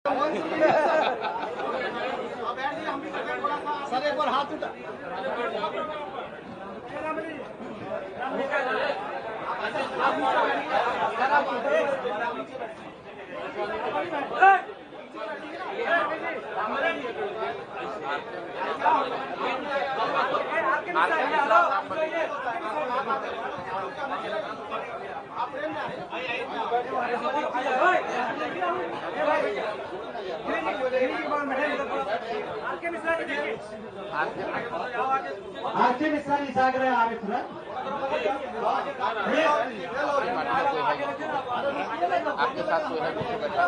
Sir एक बार हाथ उठा। आरके मिश्रा जी सागर आगे थोड़ा आपके साथ कोई है पीछे बैठा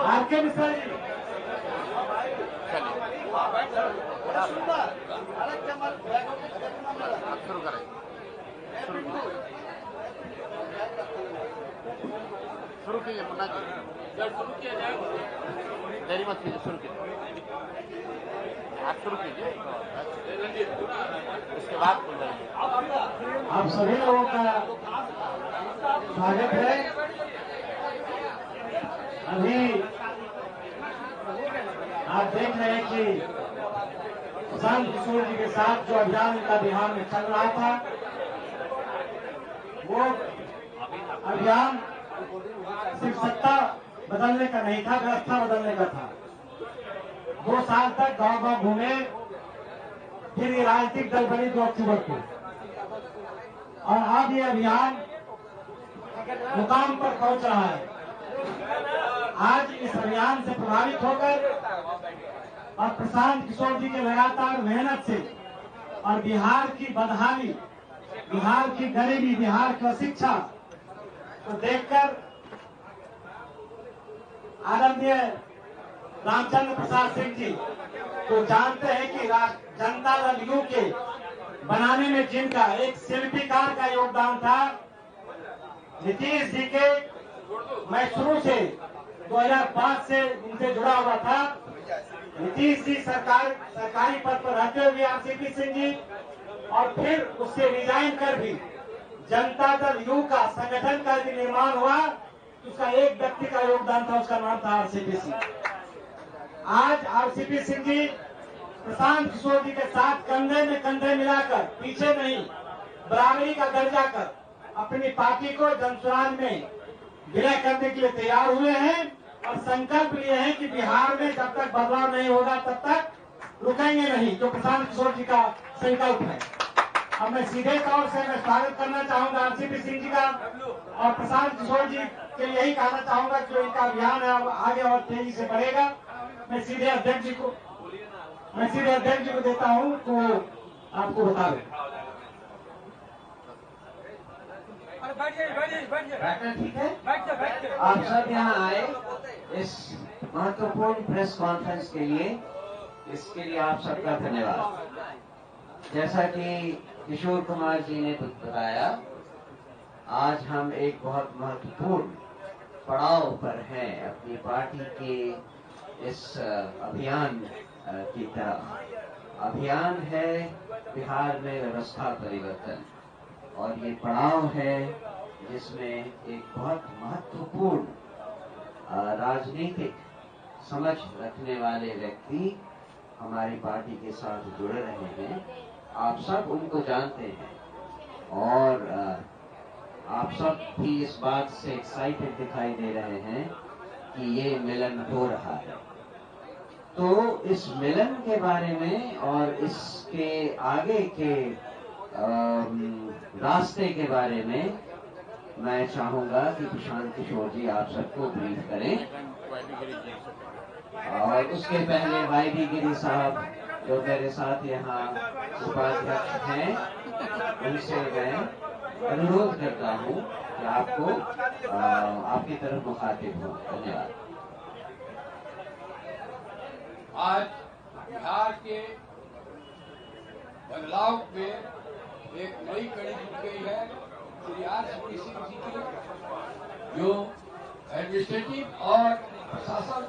आरके मिश्रा जी शुरू करें शुरू कीजिए मुन्ना जी शुरू किया जाए देरी मत कीजिए शुरू कीजिए आप शुरू कीजिए उसके बाद बोल रहे आप सभी लोगों का स्वागत है। अभी आप देख रहे हैं कि प्रशांत किशोर जी के साथ जो अभियान का बिहार में चल रहा था वो अभियान सिर्फ सत्ता बदलने का नहीं था, व्यवस्था बदलने का था। 2 साल तक गांव गांव घूमे, फिर ये राजनीतिक दल बनी 2 अक्टूबर को, और अब ये अभियान मुकाम पर पहुंच रहा है। आज इस अभियान से प्रभावित होकर और प्रशांत किशोर जी के लगातार मेहनत से और बिहार की बदहाली, बिहार की गरीबी, बिहार की शिक्षा को देखकर आदरणीय रामचंद्र प्रसाद सिंह जी तो जानते हैं कि जनता दल यू के बनाने में जिनका एक शिल्पीकार का योगदान था, नीतीश जी के, मैं शुरू से 2005 से उनसे जुड़ा हुआ था। नीतीश जी सरकारी पद पर रहते हुए आरसीपी सिंह जी, और फिर उससे रिजाइन कर भी जनता दल यू का संगठन का भी निर्माण हुआ। उसका एक व्यक्ति का योगदान था, उसका नाम था आरसीपी सिंह। आज आरसीपी सिंह जी प्रशांत किशोर जी के साथ कंधे में कंधे मिलाकर, पीछे नहीं, बराबरी का दर्जा कर अपनी पार्टी को जनसुराज में विलय करने के लिए तैयार हुए हैं और संकल्प लिए हैं कि बिहार में जब तक बदलाव नहीं होगा तब तक रुकेंगे नहीं, जो प्रशांत किशोर जी का संकल्प है। अब मैं सीधे तौर से मैं स्वागत करना चाहूंगा आरसीपी सिंह जी का, और प्रशांत किशोर जी के यही कहना चाहूंगा कि जो इनका अभियान है अब आगे और तेजी से बढ़ेगा। मैं सीधे अध्यक्ष जी को देता हूं तो आपको बता दें। ठीक है, आप सब यहाँ आए इस महत्वपूर्ण प्रेस कॉन्फ्रेंस के लिए, इसके लिए आप सबका धन्यवाद। जैसा कि किशोर कुमार जी ने बताया, आज हम एक बहुत महत्वपूर्ण पड़ाव पर हैं अपनी पार्टी के इस अभियान की तरफ। अभियान है बिहार में व्यवस्था परिवर्तन, और ये पड़ाव है जिसमें एक बहुत महत्वपूर्ण राजनीतिक समझ रखने वाले व्यक्ति हमारी पार्टी के साथ जुड़ रहे हैं। आप सब उनको जानते हैं और आप सब भी इस बात से एक्साइटेड दिखाई दे रहे हैं कि ये मिलन हो रहा है। तो इस मिलन के बारे में और इसके आगे के रास्ते के बारे में मैं चाहूंगा कि प्रशांत किशोर जी आप सबको ब्रीफ करें, और उसके पहले वाईबी गिरी साहब जो मेरे साथ यहाँ उपाध्यक्ष हैं, उनसे मैं अनुरोध करता हूँ कि आपको आपकी तरफ मुखातिब हूँ। धन्यवाद। आज बिहार के बदलाव में एक नई कड़ी जुट गई है श्री आरसीपी सिंह जी की, जो एडमिनिस्ट्रेटिव और प्रशासन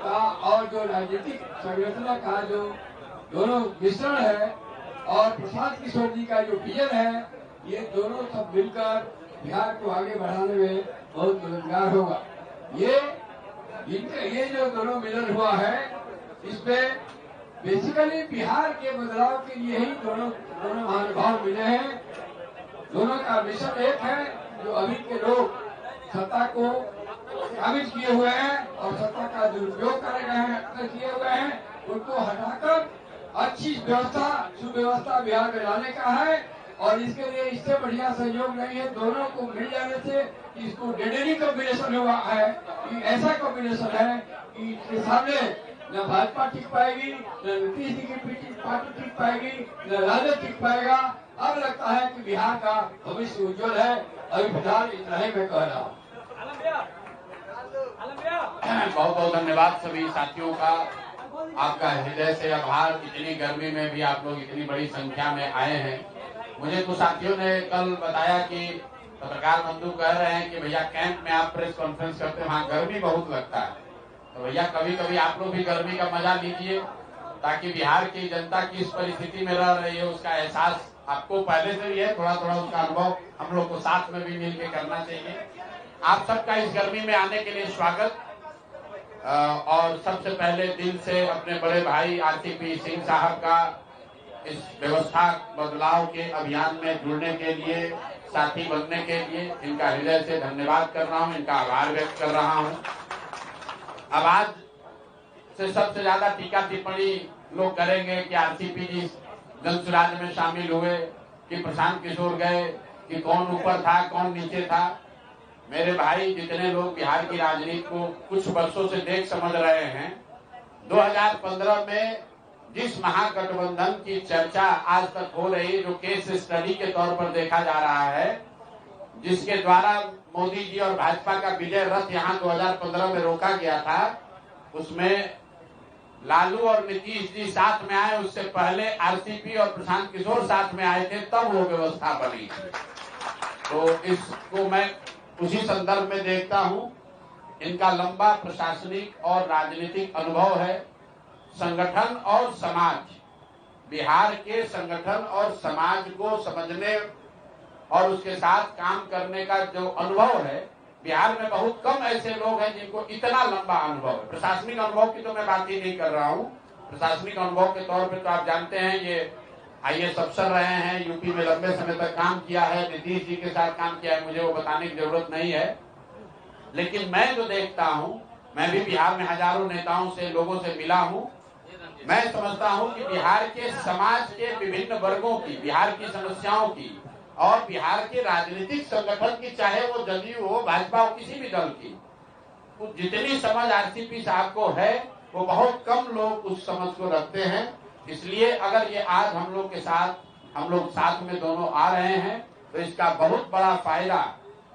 का और जो राजनीतिक संरचना का जो दोनों मिश्रण है, और प्रशांत किशोर जी का जो विजन है, ये दोनों सब मिलकर बिहार को आगे बढ़ाने में बहुत मददगार होगा। ये जो दोनों मिलन हुआ है, इसमें बेसिकली बिहार के बदलाव के लिए ही दोनों महानुभाव मिले हैं। दोनों का मिशन एक है, जो अभी के लोग सत्ता को काबिज किए हुए हैं और सत्ता का दुरुपयोग कर रहे हैं, किए हुए हैं, उनको हटाकर अच्छी व्यवस्था, सुव्यवस्था बिहार में लाने का है। और इसके लिए इससे बढ़िया सहयोग नहीं है दोनों को मिल जाने से। इसको डेडली कॉम्बिनेशन हुआ है, कि ऐसा कॉम्बिनेशन है कि इसके सामने न भाजपा टिक पाएगी, न नीतीश जी की पार्टी टिक पाएगी, न राजद टिक पाएगा। अब लगता है कि बिहार का भविष्य उज्जवल है। अभी फिलहाल इतना ही मैं कह रहा हूँ। बहुत बहुत धन्यवाद सभी साथियों का, आपका हृदय से आभार। इतनी गर्मी में भी आप लोग इतनी बड़ी संख्या में आए हैं। मुझे कुछ साथियों ने कल बताया कि पत्रकार बंधु कह रहे हैं कि भैया कैंप में आप प्रेस कॉन्फ्रेंस करते हैं, वहाँ गर्मी बहुत लगता है। तो भैया कभी कभी आप लोग भी गर्मी का मजा लीजिए, ताकि बिहार की जनता किस परिस्थिति में रह रही है उसका एहसास आपको पहले से भी है, थोड़ा थोड़ा उसका अनुभव हम लोग को साथ में भी मिलकर करना चाहिए। आप सबका इस गर्मी में आने के लिए स्वागत। और सबसे पहले दिल से अपने बड़े भाई आरसीपी सिंह साहब का इस व्यवस्था बदलाव के अभियान में जुड़ने के लिए, साथी बनने के लिए इनका हृदय से धन्यवाद कर रहा हूं, इनका आभार व्यक्त कर रहा हूं। अब आज से सबसे ज्यादा टीका टिप्पणी लोग करेंगे कि आरसीपी जी जनसुराज में शामिल हुए, कि प्रशांत किशोर गए, कि कौन ऊपर था कौन नीचे था। मेरे भाई, जितने लोग बिहार की राजनीति को कुछ वर्षों से देख समझ रहे हैं, 2015 में जिस महागठबंधन की चर्चा आज तक हो रही, जो केस स्टडी के तौर पर देखा जा रहा है, जिसके द्वारा मोदी जी और भाजपा का विजय रथ यहाँ 2015 में रोका गया था, उसमें लालू और नीतीश जी साथ में आए। उससे पहले आरसीपी और प्रशांत किशोर साथ में आए थे, तब वो व्यवस्था बनी। तो इसको मैं उसी संदर्भ में देखता हूं। इनका लंबा प्रशासनिक और राजनीतिक अनुभव है। संगठन और समाज, बिहार के संगठन और समाज को समझने और उसके साथ काम करने का जो अनुभव है, बिहार में बहुत कम ऐसे लोग हैं जिनको इतना लंबा अनुभव है। प्रशासनिक अनुभव की तो मैं बात ही नहीं कर रहा हूं। प्रशासनिक अनुभव के तौर पर तो आप जानते हैं, ये IAS अफसर रहे हैं, यूपी में लंबे समय तक काम किया है, नीतीश जी के साथ काम किया है, मुझे वो बताने की जरूरत नहीं है। लेकिन मैं जो देखता हूं, मैं भी बिहार में हजारों नेताओं से, लोगों से मिला हूं, मैं समझता हूं कि बिहार के समाज के विभिन्न वर्गों की, बिहार की समस्याओं की और बिहार के राजनीतिक संगठन की, चाहे वो जदयू हो, भाजपा हो, किसी भी दल की, जितनी समझ आरसीपी साहब को है, वो बहुत कम लोग उस समझ को रखते हैं। इसलिए अगर ये आज हम लोग साथ में दोनों आ रहे हैं, तो इसका बहुत बड़ा फायदा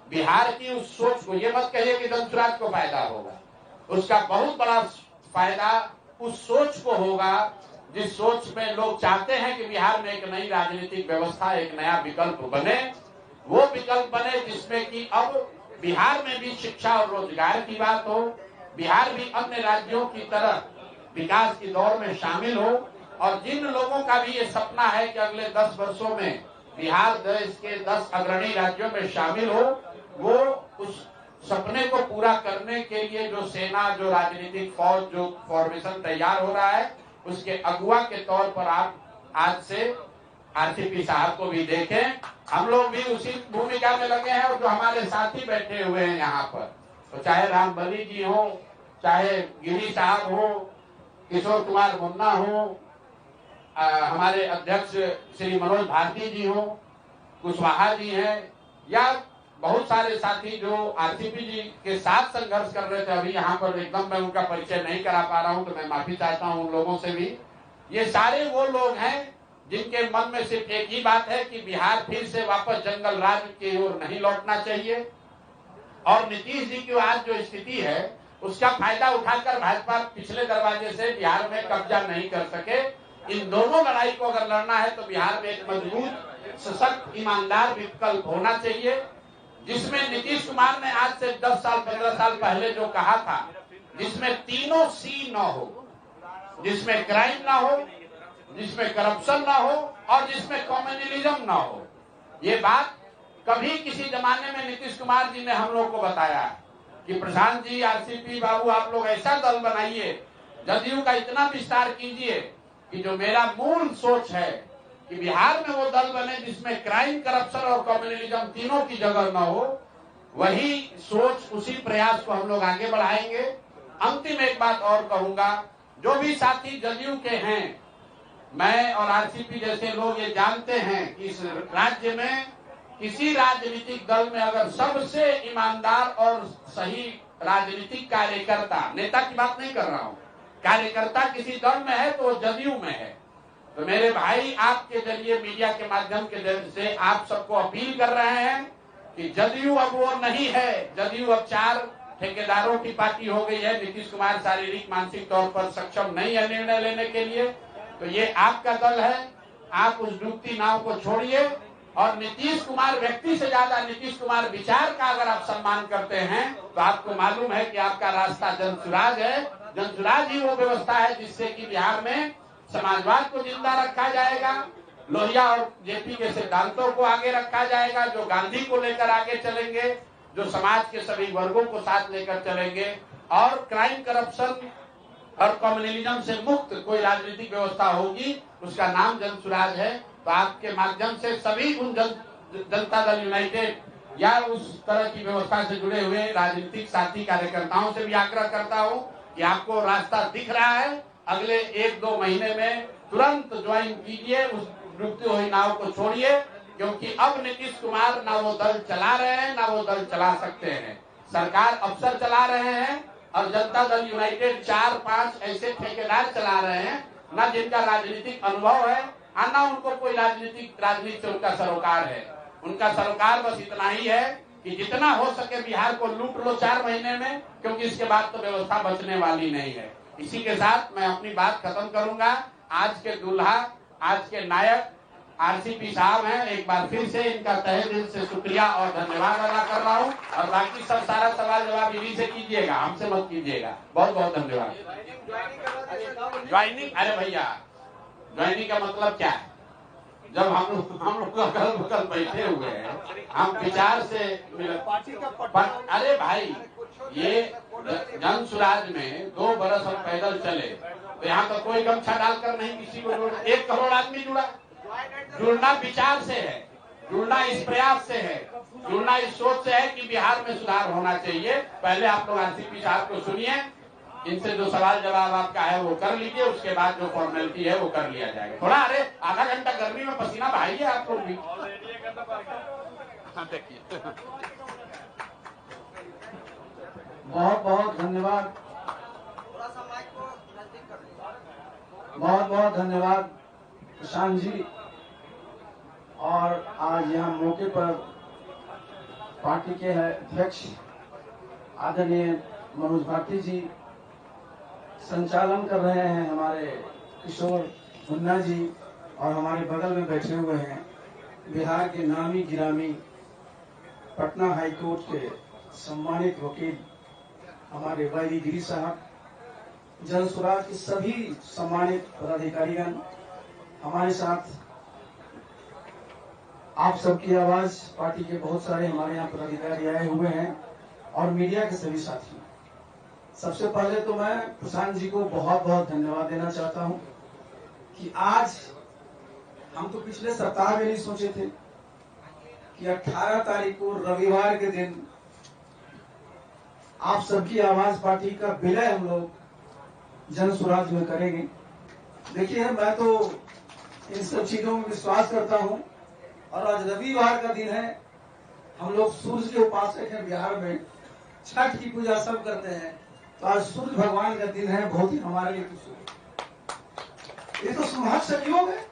बिहार की उस सोच को, ये मत कहिए कि जनसुराज को फायदा होगा, उसका बहुत बड़ा फायदा उस सोच को होगा, जिस सोच में लोग चाहते हैं कि बिहार में एक नई राजनीतिक व्यवस्था, एक नया विकल्प बने। वो विकल्प बने जिसमें कि अब बिहार में भी शिक्षा और रोजगार की बात हो, बिहार भी अन्य राज्यों की तरह विकास की दौड़ में शामिल हो, और जिन लोगों का भी ये सपना है कि अगले 10 वर्षों में बिहार देश के 10 अग्रणी राज्यों में शामिल हो, वो उस सपने को पूरा करने के लिए जो सेना, जो राजनीतिक फौज, जो फॉर्मेशन तैयार हो रहा है, उसके अगुवा के तौर पर आप आज से आरसीपी साहब को भी देखें। हम लोग भी उसी भूमिका में लगे हैं, और जो हमारे साथी बैठे हुए हैं यहाँ पर, तो चाहे रामबली जी हो, चाहे गिरी साहब हो, किशोर कुमार मुन्ना हो, हमारे अध्यक्ष श्री मनोज भारती जी हो, कुशवाहा जी हैं, या बहुत सारे साथी जो आरसीपी जी के साथ संघर्ष कर रहे थे। अभी यहाँ पर एकदम मैं उनका परिचय नहीं करा पा रहा हूँ, तो मैं माफी चाहता हूँ उन लोगों से भी। ये सारे वो लोग हैं जिनके मन में सिर्फ एक ही बात है कि बिहार फिर से वापस जंगल राज की ओर नहीं लौटना चाहिए, और नीतीश जी की आज जो स्थिति है उसका फायदा उठाकर भाजपा पिछले दरवाजे से बिहार में कब्जा नहीं कर सके। इन दोनों लड़ाई को अगर लड़ना है तो बिहार में एक मजबूत, सशक्त, ईमानदार विकल्प होना चाहिए, जिसमें नीतीश कुमार ने आज से 10 साल 15 साल पहले जो कहा था, जिसमें तीनों C न हो, जिसमें क्राइम ना हो, जिसमें करप्शन ना हो और जिसमें कम्युनलिज्म ना हो। ये बात कभी किसी जमाने में नीतीश कुमार जी ने हम लोग को बताया कि प्रशांत जी, आरसीपी बाबू, आप लोग ऐसा दल बनाइए, जदयू का इतना विस्तार कीजिए कि जो मेरा मूल सोच है कि बिहार में वो दल बने जिसमें क्राइम, करप्शन और कम्युनलिज्म तीनों की जगह न हो। वही सोच, उसी प्रयास को हम लोग आगे बढ़ाएंगे। अंतिम एक बात और कहूंगा, जो भी साथी जदयू के हैं, मैं और आरसीपी जैसे लोग ये जानते हैं कि इस राज्य में किसी राजनीतिक दल में अगर सबसे ईमानदार और सही राजनीतिक कार्यकर्ता, नेता की बात नहीं कर रहा हूं, कार्यकर्ता किसी दल में है तो वो जदयू में है। तो मेरे भाई, आपके जरिए, मीडिया के माध्यम के जरिए से आप सबको अपील कर रहे हैं कि जदयू अब वो नहीं है। जदयू अब 4 ठेकेदारों की पार्टी हो गई है। नीतीश कुमार शारीरिक मानसिक तौर पर सक्षम नहीं है निर्णय लेने के लिए। तो ये आपका दल है, आप उस डूबती नाव को छोड़िए। और नीतीश कुमार व्यक्ति से ज्यादा नीतीश कुमार विचार का अगर आप सम्मान करते हैं तो आपको मालूम है कि आपका रास्ता जनसुराज है। जनसुराज ही वो व्यवस्था है जिससे कि बिहार में समाजवाद को जिंदा रखा जाएगा, लोहिया और जेपी के सिद्धांतों को आगे रखा जाएगा, जो गांधी को लेकर आगे चलेंगे, जो समाज के सभी वर्गों को साथ लेकर चलेंगे, और क्राइम, करप्शन और कम्युनलिज्म से मुक्त कोई राजनीतिक व्यवस्था होगी, उसका नाम जनसुराज है। तो आपके माध्यम से सभी उन जनता दल यूनाइटेड या उस तरह की व्यवस्था से जुड़े हुए राजनीतिक साथी कार्यकर्ताओं से भी आग्रह करता हूं कि आपको रास्ता दिख रहा है, अगले 1-2 महीने में तुरंत ज्वाइन कीजिए, उस डूबती हुई नाव को छोड़िए, क्योंकि अब नीतीश कुमार ना वो दल चला रहे हैं ना वो दल चला सकते हैं। सरकार अफसर चला रहे हैं और जनता दल यूनाइटेड 4-5 ऐसे ठेकेदार चला रहे हैं, ना जिनका राजनीतिक अनुभव है, ना उनको कोई राजनीति से उनका सरोकार है। उनका सरोकार बस इतना ही है कि जितना हो सके बिहार को लूट लो 4 महीने में, क्योंकि इसके बाद तो व्यवस्था बचने वाली नहीं है। इसी के साथ मैं अपनी बात खत्म करूंगा। आज के दूल्हा, आज के नायक आरसीपी साहब हैं। एक बार फिर से इनका तहे दिल से शुक्रिया और धन्यवाद अदा कर रहा हूं। और बाकी सब सारा सवाल जवाब इन्हीं से कीजिएगा, हमसे मत कीजिएगा। बहुत बहुत धन्यवाद। ज्वाइनिंग, अरे भैया, ज्वाइनिंग का मतलब क्या है? जब हम लोग अगल बगल बैठे हुए हैं, हम विचार से अरे भाई, ये जनसुराज में 2 बरस हम पैदल चले, तो यहाँ तो कोई गमछा डालकर नहीं किसी को जोड़ा। 1 करोड़ आदमी जुड़ा। जुड़ना विचार से है, जुड़ना इस प्रयास से है, जुड़ना इस सोच से है कि बिहार में सुधार होना चाहिए। पहले आप लोग आरसीपी साहब को सुनिए, इनसे जो सवाल जवाब आपका है वो कर लीजिए, उसके बाद जो फॉर्मेलिटी है वो कर लिया जाएगा। थोड़ा, अरे आधा घंटा गर्मी में पसीना बहाइए आप लोग भी। बहुत बहुत धन्यवाद, बहुत बहुत धन्यवाद प्रशांत जी। और आज यहाँ मौके पर पार्टी के अध्यक्ष आदरणीय मनोज भारती जी संचालन कर रहे हैं, हमारे किशोर मुन्ना जी, और हमारे बगल में बैठे हुए हैं बिहार के नामी गिरामी पटना हाईकोर्ट के सम्मानित वकील हमारे वाई गिरी साहब, जनसुराज के सभी सम्मानित पदाधिकारीगण हमारे साथ। आप सबकी आवाज, पार्टी के बहुत सारे हमारे यहाँ पदाधिकारी आए हुए हैं और मीडिया के सभी साथी। सबसे पहले तो मैं प्रशांत जी को बहुत बहुत धन्यवाद देना चाहता हूं कि आज हम तो पिछले सप्ताह में नहीं सोचे थे कि 18 तारीख को रविवार के दिन आप सबकी आवाज पार्टी का विलय हम लोग जनसुराज में करेंगे। देखिए, मैं तो इन सब चीजों में विश्वास करता हूं, और आज रविवार का दिन है। हम लोग सूर्य के उपासक हैं बिहार में, छठ की पूजा सब करते हैं, तो आज सूर्य भगवान का दिन है। बहुत ही हमारे लिए ये तो सुहाग संयोग है,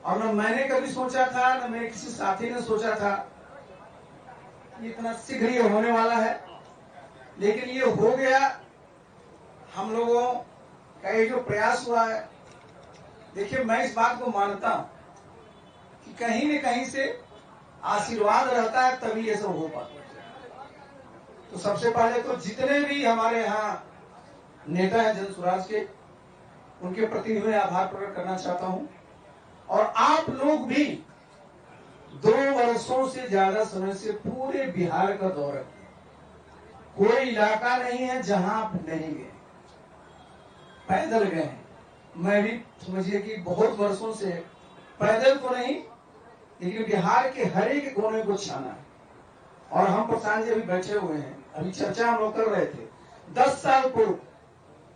और न मैंने कभी सोचा था, न मेरे किसी साथी ने सोचा था कि इतना शीघ्र ये होने वाला है, लेकिन ये हो गया। हम लोगों का ये जो प्रयास हुआ है, देखिए, मैं इस बात को मानता हूं कि कहीं न कहीं से आशीर्वाद रहता है, तभी ये सब हो पाता है। तो सबसे पहले तो जितने भी हमारे यहाँ नेता हैं जनसुराज के, उनके प्रति मैं आभार प्रकट करना चाहता हूं। और आप लोग भी 2 वर्षों से ज्यादा समय से पूरे बिहार का दौरा किया, कोई इलाका नहीं है जहां आप नहीं गए, पैदल गए हैं। मैं भी समझिए कि बहुत वर्षों से पैदल तो नहीं, लेकिन बिहार के हर एक कोने को छाना है। और हम प्रशांत जी अभी बैठे हुए हैं, अभी चर्चा हम लोग कर रहे थे 10 साल पूर्व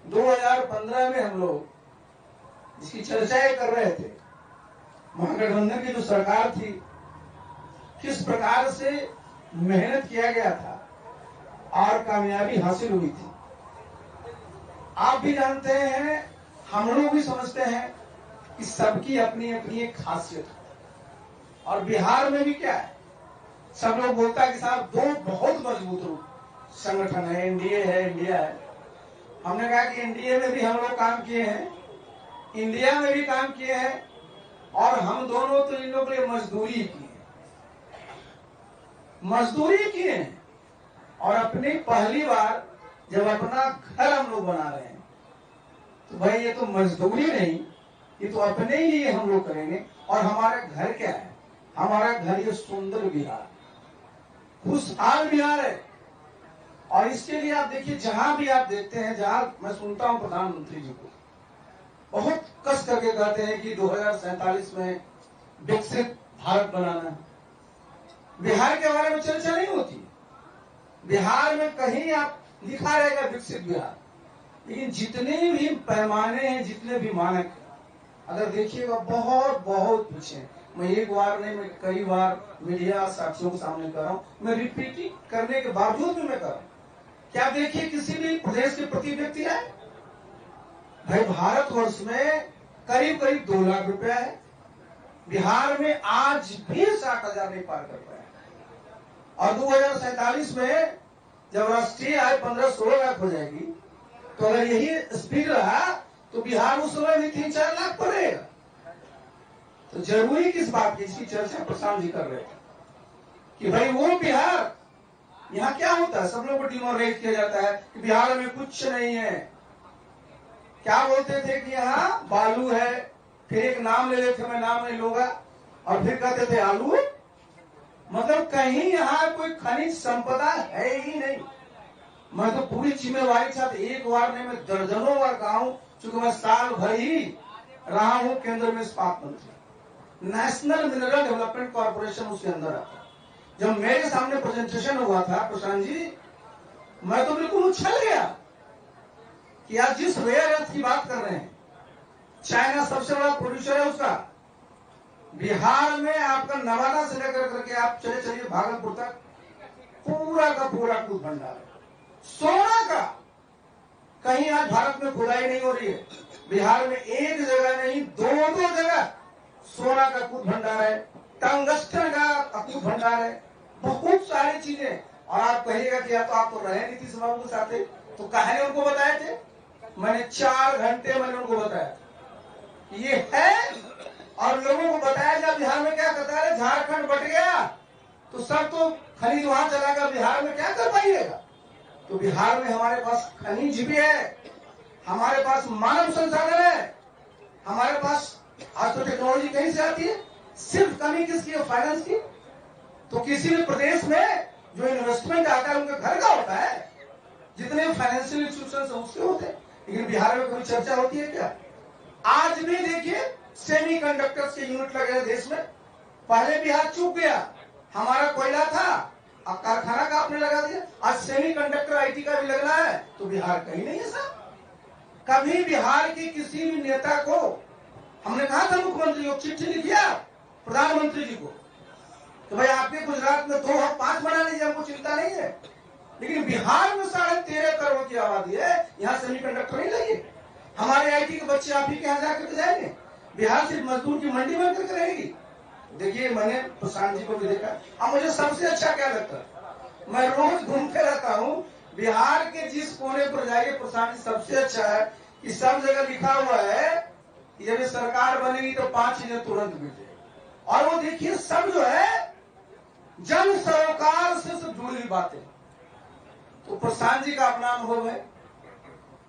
2015 में हम लोग इसकी चर्चाएं कर रहे थे। महागठबंधन की जो सरकार थी, किस प्रकार से मेहनत किया गया था और कामयाबी हासिल हुई थी। आप भी जानते हैं, हम लोग भी समझते हैं कि सबकी अपनी अपनी एक खासियत है। और बिहार में भी क्या है, सब लोग बोलता है कि साहब 2 बहुत मजबूत संगठन है, एनडीए है, इंडिया है। हमने कहा कि एनडीए में भी हम लोग काम किए हैं, इंडिया में भी काम किए हैं, और हम दोनों तो इन लोगों के लिए मजदूरी की है, मजदूरी किए हैं। और अपनी पहली बार जब अपना घर हम लोग बना रहे हैं, तो भाई ये तो मजदूरी नहीं, ये तो अपने ही लिए हम लोग करेंगे। और हमारा घर क्या है, हमारा घर ये सुंदर बिहार, खुशहाल बिहार है। और इसके लिए आप देखिए, जहां भी आप देखते हैं, जहां मैं सुनता हूं प्रधानमंत्री जी को बहुत कस करके कहते हैं कि 2047 में विकसित भारत बनाना है, बिहार के बारे में चर्चा नहीं होती। बिहार में कहीं आप लिखा रहेगा विकसित बिहार, लेकिन जितने भी पैमाने हैं, जितने भी मानक हैं, अगर देखिएगा बहुत बहुत पीछे हैं। मैं एक बार नहीं, मैं कई बार मीडिया साथियों के सामने कर रहा हूं, मैं रिपीटिंग करने के बावजूद भी मैं कर रहा हूं। क्या देखिए किसी भी प्रदेश के प्रति व्यक्ति है भाई, भारतवर्ष में करीब करीब 2 लाख रुपया है, बिहार में आज भी 60,000 नहीं पार कर पाया। और 2047 में जब राष्ट्रीय आय 15-16 लाख हो जाएगी, तो अगर यही स्पीड रहा तो बिहार उस समय भी 3-4 लाख पर रहेगा। तो जरूरी किस बात की, इसकी चर्चा प्रशांत जी कर रहे थे कि भाई वो बिहार, यहाँ क्या होता है, सब लोगों को डिमोरलाइज किया जाता है कि बिहार में कुछ नहीं है। क्या बोलते थे कि यहाँ बालू है, फिर एक नाम ले लेते, मैं नाम नहीं लूंगा, और फिर कहते थे आलू। मतलब कहीं यहाँ कोई खनिज संपदा है ही नहीं। मैं तो पूरी जिम्मेवारी के साथ एक बार नहीं, मैं दर्जनों बार कहा हूं, चूंकि मैं साल भर ही रहा हूं केंद्र में इस्पात मंत्री, नेशनल मिनरल डेवलपमेंट कॉर्पोरेशन उसके अंदर आता है। जब मेरे सामने प्रेजेंटेशन हुआ था प्रशांत जी, मैं तो बिल्कुल उछल गया कि आज जिस रेयर अर्थ की बात कर रहे हैं, चाइना सबसे बड़ा प्रोड्यूसर है उसका, बिहार में आपका नवादा से लेकर करके आप चले चलिए भागलपुर तक, पूरा का पूरा दूध भंडार है सोना का। कहीं आज भारत में खुदाई नहीं हो रही है, बिहार में एक जगह नहीं 2 जगह सोना का कूद भंडार है, टंगस्टन का अकूत भंडार है, बहुत सारी चीजें। और आप कहिएगा कि या तो आप तो रहे नीतीश बाबू के साथ, तो कहने उनको बताए थे, मैंने 4 घंटे मैंने उनको बताया ये है। और लोगों को बताया जब बिहार में क्या करता है, झारखंड बट गया तो सब तो खनिज वहां चला गया, बिहार में क्या कर पाइएगा। तो बिहार में हमारे पास खनिज भी है, हमारे पास मानव संसाधन है, हमारे पास आज तो टेक्नोलॉजी कहीं से आती है। सिर्फ कमी किसकी है, फाइनेंस की। तो किसी भी प्रदेश में जो इन्वेस्टमेंट आता है उनके घर का होता है, जितने फाइनेंशियल इंस्टीट्यूशन उसके होते हैं। लेकिन बिहार में कोई चर्चा होती है क्या? आज भी देखिए सेमी कंडक्टर्स के यूनिट लगे देश में, पहले बिहार चूक गया, हमारा कोयला था, अब कारखाना का आपने लगा दिया, आज सेमी कंडक्टर आईटी का भी लगना है, तो बिहार कहीं नहीं है साहब। कभी बिहार के किसी भी नेता को हमने कहा था, मुख्यमंत्री को चिट्ठी लिखिया प्रधानमंत्री जी को, तो भाई आपके गुजरात में 2 हम 5 बना लीजिए, हमको चिंता नहीं है, लेकिन बिहार में 13.5 करोड़ की आबादी है, यहाँ सेमीकंडक्टर नहीं लगे। हमारे आईटी के बच्चे आप ही के यहाँ जाकर जाएंगे, बिहार सिर्फ मजदूर की मंडी बन करके रहेगी। देखिए मैंने प्रशांत जी को भी देखा। अब मुझे सबसे अच्छा क्या लगता है, मैं रोज घूमते रहता हूँ, बिहार के जिस कोने पर जाइए प्रशांत जी सबसे अच्छा है कि सब जगह लिखा हुआ है कि जब ये सरकार बनेगी तो 5 चीजें तुरंत मिलेगी। और वो देखिए सब जो है जन सरोकार से सब जुड़ी हुई बातें। तो प्रशांत जी का अपना अनुभव है,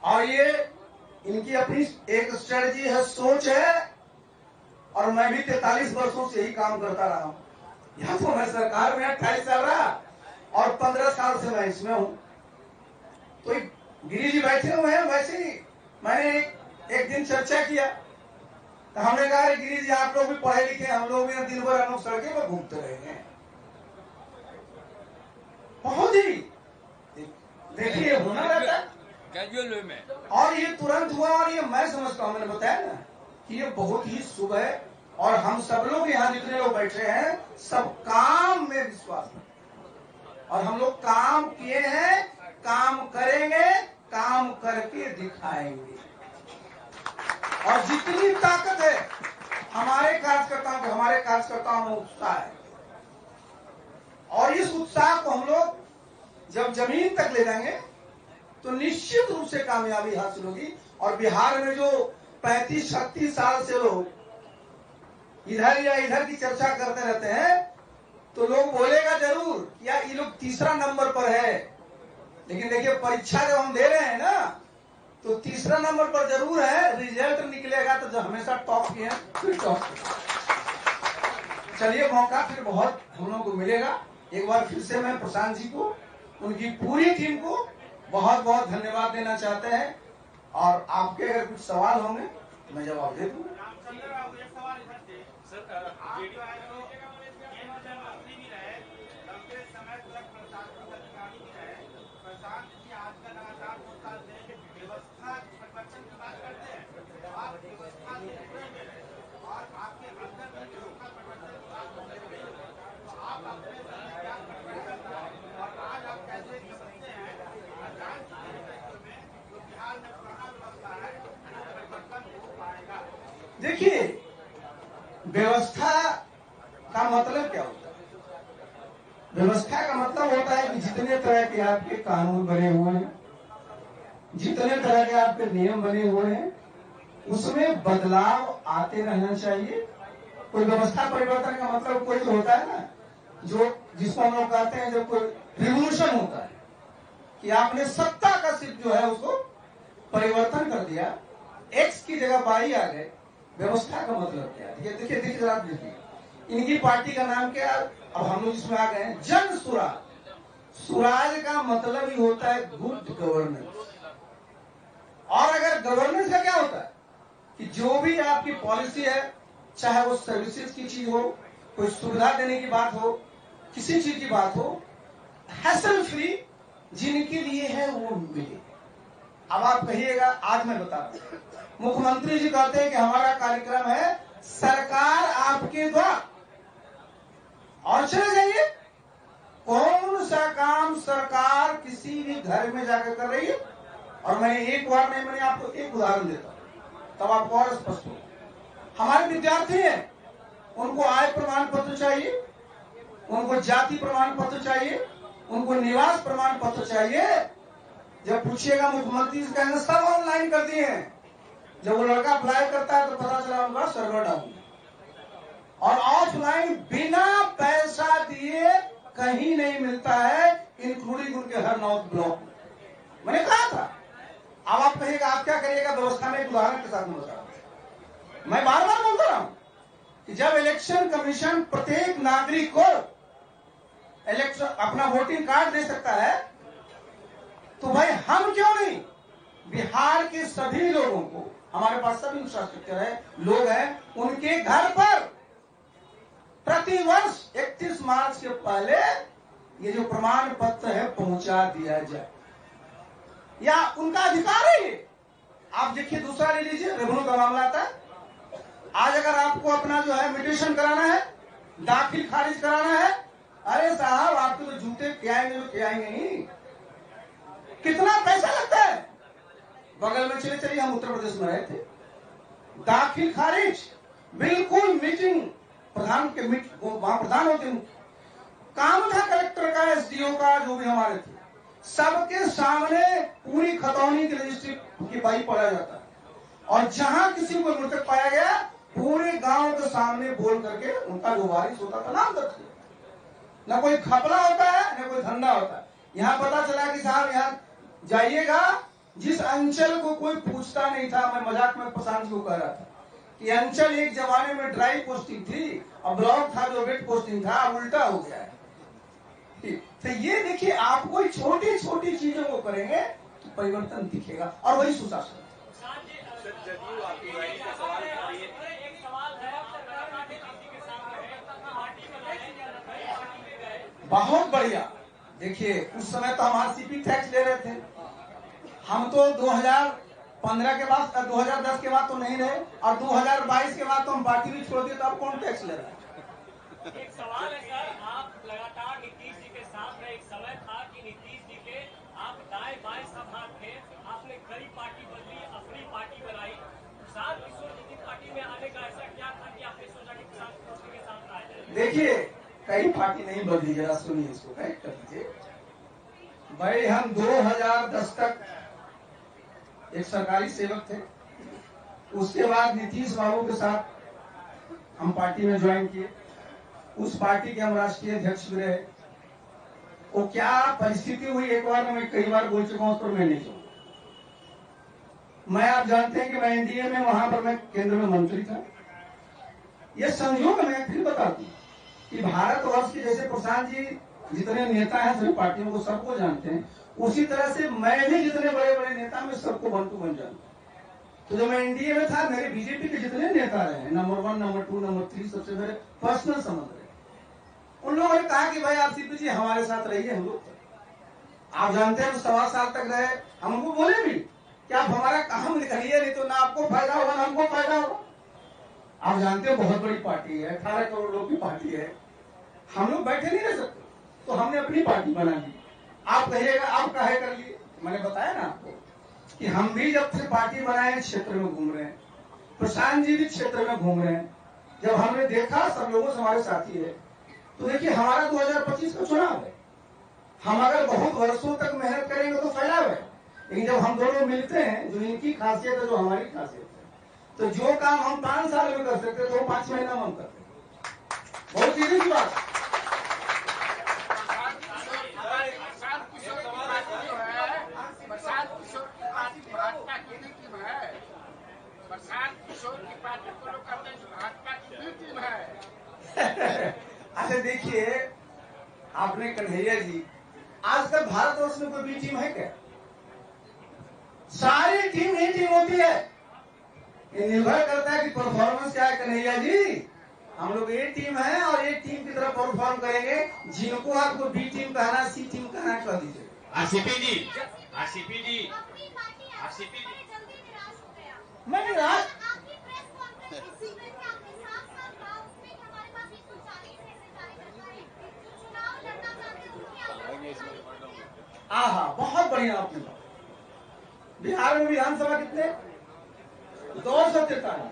और ये इनकी अपनी एक स्ट्रेटजी है, सोच है, और मैं भी 43 वर्षों से ही काम करता रहा हूं। यहाँ तो मैं सरकार में 28 साल रहा और 15 साल से मैं इसमें हूं। तो गिरी जी बैठे हुए हैं, वैसे ही मैंने एक दिन चर्चा किया तो हमने कहा गिरी जी आप लोग भी पढ़े लिखे, हम लोग भी दिन भर हम लोग सड़कें पर घूमते रहेंगे। बहुत ही देखिए होना रहता है कैजुअल में, और ये तुरंत हुआ। और ये मैं समझता हूं, मैंने बताया ना कि ये बहुत ही शुभ है। और हम सब लोग यहाँ जितने लोग बैठे हैं सब काम में विश्वास है, और हम लोग काम किए हैं, काम करेंगे, काम करके दिखाएंगे। और जितनी ताकत है हमारे कार्यकर्ताओं में उत्साह है, और इस उत्साह को हम लोग जब जमीन तक ले जाएंगे तो निश्चित रूप से कामयाबी हासिल होगी। और बिहार में जो 35-36 साल से लोग इधर या इधर की चर्चा करते रहते हैं तो लोग बोलेगा जरूर या ये लोग तीसरा नंबर पर है, लेकिन देखिए परीक्षा जब हम दे रहे हैं ना तो तीसरा नंबर पर जरूर है, रिजल्ट निकलेगा तो जो हमेशा टॉप किए फिर टॉप। चलिए मौका फिर बहुत हम लोगों को मिलेगा। एक बार फिर से मैं प्रशांत जी को, उनकी पूरी टीम को बहुत बहुत धन्यवाद देना चाहते हैं। और आपके अगर कुछ सवाल होंगे तो मैं जवाब दे दूंगा। देखिए व्यवस्था का मतलब क्या होता है? व्यवस्था का मतलब होता है कि जितने तरह के आपके कानून बने हुए हैं, जितने तरह के आपके नियम बने हुए हैं, उसमें बदलाव आते रहना चाहिए। कोई व्यवस्था परिवर्तन का मतलब कोई तो होता है ना, जो जिसको हम लोग कहते हैं जब कोई रिवोल्यूशन होता है कि आपने सत्ता का सिर्फ जो है उसको परिवर्तन कर दिया, एक्स की जगह वाई आ गए। व्यवस्था का मतलब क्या है? देखिए जरा देखिए, इनकी पार्टी का नाम क्या है? अब हम लोग इसमें आ गए हैं, जन सुराज। सुराज का मतलब ही होता है गुड गवर्नेंस। और अगर गवर्नेंस का क्या होता है कि जो भी आपकी पॉलिसी है, चाहे वो सर्विसेज की चीज हो, कोई सुविधा देने की बात हो, किसी चीज की बात हो, हैसल फ्री जिनके लिए है वो मिले। अब आप कहिएगा, आज मैं बता रहा हूं, मुख्यमंत्री जी कहते हैं कि हमारा कार्यक्रम है सरकार आपके द्वार, और चले जाइए कौन सा काम सरकार किसी भी घर में जाकर कर रही है। और मैंने एक बार नहीं, मैंने आपको एक उदाहरण देता हूं तब आपको और स्पष्ट हो। हमारे विद्यार्थी हैं, उनको आय प्रमाण पत्र चाहिए, उनको जाति प्रमाण पत्र चाहिए, उनको निवास प्रमाण पत्र चाहिए। जब पूछिएगा मुख्यमंत्री से कहेंगे सब ऑनलाइन कर दिए हैं। जब वो लड़का अप्लाई करता है तो पता चला उनका सर्वर डाउन। और ऑफलाइन बिना पैसा दिए कहीं नहीं मिलता है, इंक्लूडिंग उनके हर नॉर्थ ब्लॉक। मैंने कहा था। अब आप कहिएगा आप क्या करिएगा? व्यवस्था में एक उदाहरण के साथ बता रहा हूं। मैं बार बार बोलता रहा हूं कि जब इलेक्शन कमीशन प्रत्येक नागरिक को इलेक्शन अपना वोटिंग कार्ड दे सकता है, तो भाई हम क्यों नहीं बिहार के सभी लोगों को, हमारे पास सभी इंफ्रास्ट्रक्चर है, लोग हैं, उनके घर पर प्रति वर्ष 31 मार्च के पहले ये जो प्रमाण पत्र है पहुंचा दिया जाए, या उनका अधिकार है ये। आप देखिए दूसरा ले लीजिए, रेवेन्यू का मामला आता है। आज अगर आपको अपना जो है म्यूटेशन कराना है, दाखिल खारिज कराना है, अरे साहब आपके तो जूते खिलाएंगे नहीं, कितना पैसा लगता है। बगल में चले चलिए, हम उत्तर प्रदेश में रहे थे, दाखिल खारिज बिल्कुल मीटिंग प्रधान के वहां प्रधान होते काम था, कलेक्टर का, एसडीओ का, जो भी हमारे थे, सबके सामने पूरी खतौनी की रजिस्ट्री की बाई पढ़ा जाता है। और जहां किसी को मृतक पाया गया, पूरे गांव के सामने बोल करके उनका जो वारिस होता था नाम दर्ज किया। न कोई खपला होता है न कोई धंधा होता है। यहाँ पता चला कि साहब यहाँ जाइएगा, जिस अंचल को कोई पूछता नहीं था, मैं मजाक में प्रशांत जी को कह रहा था कि अंचल एक जमाने में ड्राई पोस्टिंग थी और ब्लॉक था जो वेट पोस्टिंग था, अब उल्टा हो गया है। तो ये देखिए, आप कोई छोटी छोटी चीजों को करेंगे तो परिवर्तन दिखेगा, और वही सुशासन। बहुत बढ़िया। देखिए, उस समय तो हम आरसीपी टैक्स ले रहे थे, हम तो 2015 के बाद 2010 के बाद तो नहीं रहे, और 2022 के बाद तो हम पार्टी भी छोड़ दिए, तो अब कौन टैक्स ले रहा है? एक सवाल है सर, आप लगातार नीतीश जी के साथ रहे। एक समय था कि नीतीश जी के आप दाएं बाएं सब हाथ थे, आपने कई पार्टी बदली, अपनी पार्टी बनाई। प्रशांत किशोर जी की पार्टी में आने का ऐसा क्या था कि आपने सोचा कि प्रशांत किशोर जी के साथ आए जाए? देखिए, कई पार्टी नहीं बदली, जरा सुनिए, इसको करेक्ट कर दीजिए भाई। हम 2010 तक एक सरकारी सेवक थे, उसके बाद नीतीश बाबू के साथ हम पार्टी में ज्वाइन किए, उस पार्टी के हम राष्ट्रीय अध्यक्ष भी रहे। वो क्या परिस्थिति हुई, एक बार मैं कई बार बोल चुका हूं, उस पर मैं नहीं कहूंगा। मैं, आप जानते हैं कि मैं एनडीए में, वहां पर मैं केंद्र में मंत्री था। ये संयोग मैं फिर बता दूं कि भारतवर्ष के जैसे प्रशांत जी जितने नेता हैं सभी पार्टियों को सबको जानते हैं, उसी तरह से मैं भी जितने बड़े बड़े नेता मैं सबको वन टू वन जानता हूं। तो जब मैं एनडीए में था, मेरे बीजेपी के जितने नेता रहे, नंबर 1, नंबर 2, नंबर 3, सबसे मेरे पर्सनल संबंध रहे। उन लोगों ने कहा कि भाई आप सीपी जी हमारे साथ रहिए। हम लोग, आप जानते हैं, 1.25 साल तक रहे। हम उनको बोले भी कि आप हमारा काम निकलिए, नहीं तो ना आपको फायदा होगा ना हमको फायदा होगा। आप जानते हो बहुत बड़ी पार्टी है, 18 करोड़ लोग की पार्टी है, हम लोग बैठे नहीं रह सकते, तो हमने अपनी पार्टी बना ली। आप कहिएगा आप काहे कर लिए, मैंने बताया ना आपको कि हम भी जब से पार्टी बनाए क्षेत्र में घूम रहे हैं, प्रशांत जी भी क्षेत्र में घूम रहे हैं। जब हमने देखा सब लोगों से हमारे साथी है, तो देखिए हमारा 2025 का चुनाव है। हम अगर बहुत वर्षों तक मेहनत करेंगे तो फैलाव है, लेकिन जब हम दोनों मिलते हैं, जो इनकी खासियत है जो हमारी खासियत है, तो जो काम हम 5 साल में कर सकते तो 5 महीना में हम करते हैं। बहुत सीधी सी बात। अच्छा देखिए, आपने कन्हैया जी, आजकल भारतवर्ष में कोई भी टीम है क्या? सारी टीम ही टीम होती है। ये निर्भर करता है कि परफॉर्मेंस क्या है। कन्हैया जी, हम लोग ए टीम है और ए टीम की तरह परफॉर्म करेंगे। जिनको आपको बी टीम कहना, सी टीम कहना, कह दीजिए। आरसीपी जी, आरसीपी जी, आरसीपी जी, मैं निराश, आहा, बहुत बढ़िया आपने कहा। बिहार में विधानसभा कितने? 243।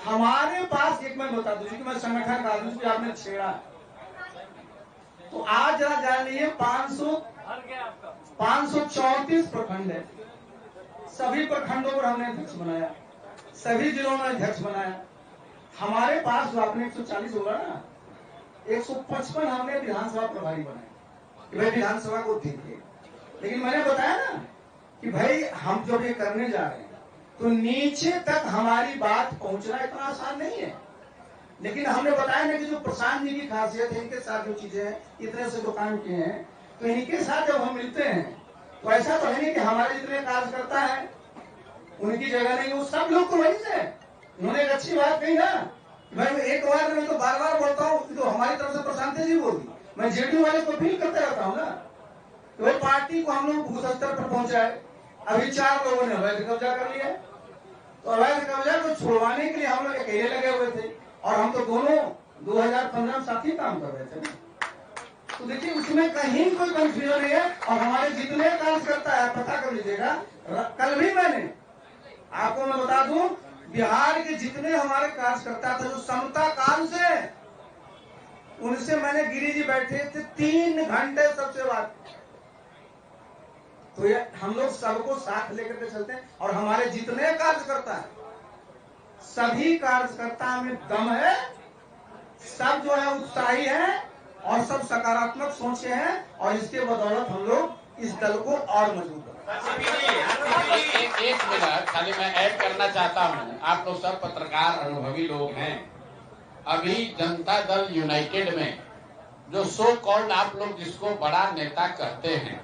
हमारे पास, एक मैं बता दूं कि मैं संगठन का आदमी भी आपने छेड़ा, तो आज जरा जान लीजिए 534 प्रखंड है। सभी प्रखंडों पर हमने अध्यक्ष बनाया, सभी जिलों में अध्यक्ष बनाया। हमारे पास जो आपने 140 होगा ना, 155 हमने विधानसभा प्रभारी बनाए कि भाई विधानसभा को देखिए। लेकिन मैंने बताया ना कि भाई हम जब ये करने जा रहे हैं तो नीचे तक हमारी बात पहुंचना इतना आसान नहीं है। लेकिन हमने बताया ना कि जो प्रशांत जी की खासियत है, इनके साथ जो चीजें हैं, इतने से दुकान किए हैं, तो इनके साथ जब हम मिलते हैं तो ऐसा तो है नहीं कि हमारे जितने कार्यकर्ता है उनकी जगह नहीं, वो सब लोग तो वहीं से। उन्होंने एक अच्छी बात कही ना, मैं एक बार मैं तो बार बार बोलता हूँ, तो हमारी तरफ से प्रशांत जी बोली, मैं जेडीयू वाले को अपील करते रहता हूँ ना, तो वो पार्टी को हम लोग भूख स्तर पर पहुंचाए। अभी 4 लोगों ने अवैध कब्जा कर लिया, तो अवैध कब्जा को छुड़वाने के लिए हम लोग अकेले लगे हुए थे, और हम तो दोनों 2015 में साथ ही काम कर रहे थे। तो देखिए उसमें कहीं कोई कंफ्यूजन नहीं है, और हमारे जितने कार्यकर्ता है पता कर लीजिएगा। कल भी मैंने आपको मैं बता दूं, बिहार के जितने हमारे कार्यकर्ता थे जो समता काल से, उनसे मैंने गिरी जी बैठे थे 3 घंटे सबसे बात। तो ये हम लोग सबको साथ लेकर के चलते हैं, और हमारे जितने कार्यकर्ता हैं सभी कार्यकर्ता में दम है, सब जो है उत्साही है और सब सकारात्मक सोचे हैं, और इसके बदौलत हम लोग इस दल को और मजबूत करें। एक मिनट खाली मैं ऐड करना चाहता हूँ। आप लोग सब पत्रकार अनुभवी लोग हैं। अभी जनता दल यूनाइटेड में जो सो कॉल्ड आप लोग जिसको बड़ा नेता कहते हैं,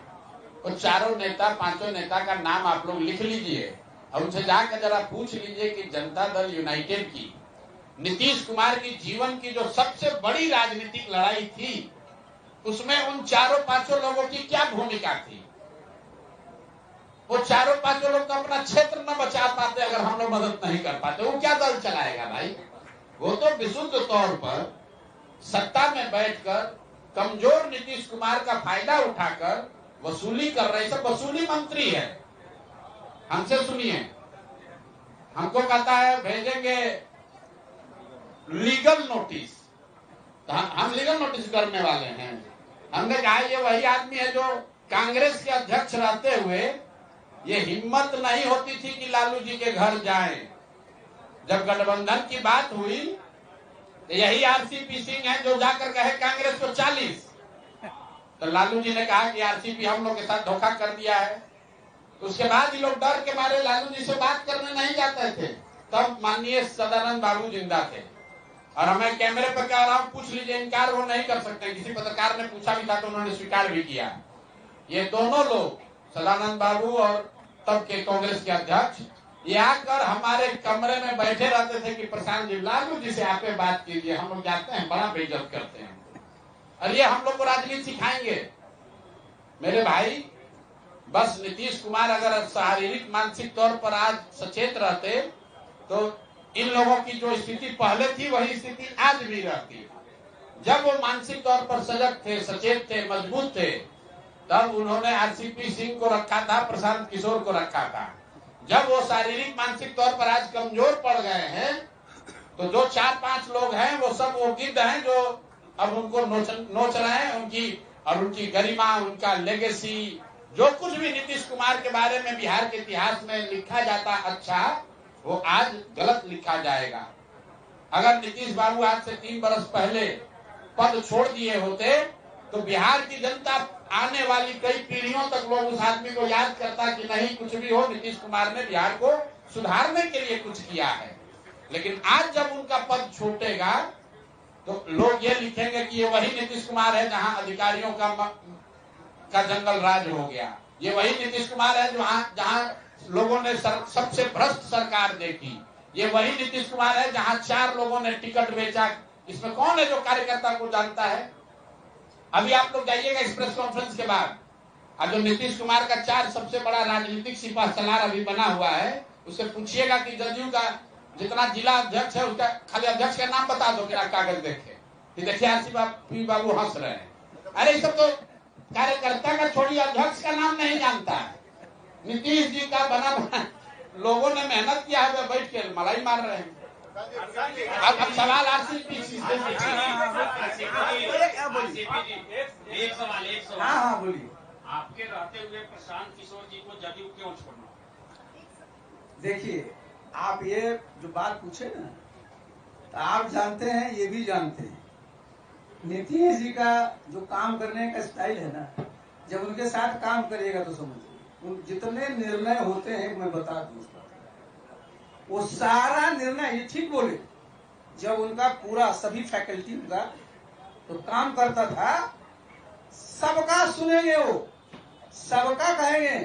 वो चारों नेता पांचों नेता का नाम आप लोग लिख लीजिए और उनसे जाकर जरा पूछ लीजिए कि जनता दल यूनाइटेड की नीतीश कुमार की जीवन की जो सबसे बड़ी राजनीतिक लड़ाई थी, उसमें उन चारों पांचों लोगों की क्या भूमिका थी। वो चारों पांचों लोग तो अपना क्षेत्र न बचा पाते अगर हम लोग मदद नहीं कर पाते। वो क्या दल चलाएगा भाई? वो तो विशुद्ध तौर पर सत्ता में बैठकर कमजोर नीतीश कुमार का फायदा उठाकर वसूली कर रहे। सब वसूली मंत्री है। हमसे सुनिए, हमको कहता है भेजेंगे लीगल नोटिस, तो हम लीगल नोटिस करने वाले हैं। हमने कहा ये वही आदमी है जो कांग्रेस के अध्यक्ष रहते हुए ये हिम्मत नहीं होती थी कि लालू जी के घर जाएं। जब गठबंधन की बात हुई तो यही आरसीपी सिंह है जो जाकर कहे कांग्रेस को 40। तो लालू जी ने कहा कि आरसीपी हम लोग के साथ धोखा कर दिया है। उसके बाद ये लोग डर के मारे लालू जी से बात करने नहीं जाते थे। तब माननीय सदानंद बाबू जिंदा थे और हमें कैमरे पर कह रहा हूं, पूछ लीजिए, इनकार वो नहीं कर सकते। किसी पत्रकार ने पूछा भी था तो उन्होंने स्वीकार भी किया। ये दोनों लोग सदानंद बाबू और तब के कांग्रेस के अध्यक्ष ये आकर हमारे कमरे में बैठे रहते थे कि प्रशांत जी लालू जी से आप बात कीजिए। हम लोग जाते हैं, बड़ा बेइज्जत करते हैं और ये हम लोग को राजनीति सिखाएंगे। मेरे भाई, बस नीतीश कुमार अगर शारीरिक मानसिक तौर पर आज सचेत रहते तो इन लोगों की जो स्थिति पहले थी वही स्थिति आज भी रहती। जब वो मानसिक तौर पर सजग थे, सचेत थे, मजबूत थे, तब उन्होंने आरसीपी सिंह को रखा था, प्रशांत किशोर को रखा था। जब वो शारीरिक मानसिक तौर पर आज कमजोर पड़ गए हैं तो जो 4-5 लोग हैं वो सब वो गिद्ध हैं जो अब उनको नोच रहे हैं। उनकी गरिमा, उनका लेगेसी, जो कुछ भी नीतीश कुमार के बारे में बिहार के इतिहास में लिखा जाता अच्छा, वो आज गलत लिखा जाएगा। अगर नीतीश बाबू आज से 3 बरस पहले पद छोड़ दिए होते तो बिहार की जनता आने वाली कई पीढ़ियों तक लोग उस आदमी को याद करता कि नहीं, कुछ भी हो, नीतीश कुमार ने बिहार को सुधारने के लिए कुछ किया है। लेकिन आज जब उनका पद छूटेगा तो लोग ये लिखेंगे कि ये वही नीतीश कुमार है जहां अधिकारियों का जंगल राज हो गया। ये वही नीतीश कुमार है जहां लोगों ने सबसे भ्रष्ट सरकार देखी। ये वही नीतीश कुमार है जहां 4 लोगों ने टिकट बेचा। इसमें कौन है जो कार्यकर्ता को जानता है? अभी आप लोग जाइएगा इस प्रेस कॉन्फ्रेंस के बाद, अब जो नीतीश कुमार का 4 सबसे बड़ा राजनीतिक सिपह सलार अभी बना हुआ है, उससे पूछिएगा कि जदयू का जितना जिला अध्यक्ष है उसका खाली अध्यक्ष का नाम बता दो, बिना कागज देखे। देखिए आरसीपी बाबू हंस रहे हैं। अरे ये सब तो कार्यकर्ता का छोड़िए, अध्यक्ष का नाम नहीं जानता है। नीतीश जी का बना लोगों ने मेहनत किया है, वे बैठ के मलाई मार रहे हैं। अब सवाल आरसीपी से एक सवाल हाँ बोलिए। आपके रहते हुए प्रशांत किशोर जी को जदयू क्यों छोड़ना? देखिए, आप ये जो बात पूछे ना, तो आप जानते हैं, ये भी जानते हैं, नीतीश जी का जो काम करने का स्टाइल है ना, जब उनके साथ काम करिएगा तो समझिए जितने निर्णय होते हैं, मैं बता दूं उसका, वो सारा निर्णय, ये ठीक बोले, जब उनका पूरा सभी फैकल्टी उनका तो काम करता था, सबका सुनेंगे, वो सबका कहेंगे,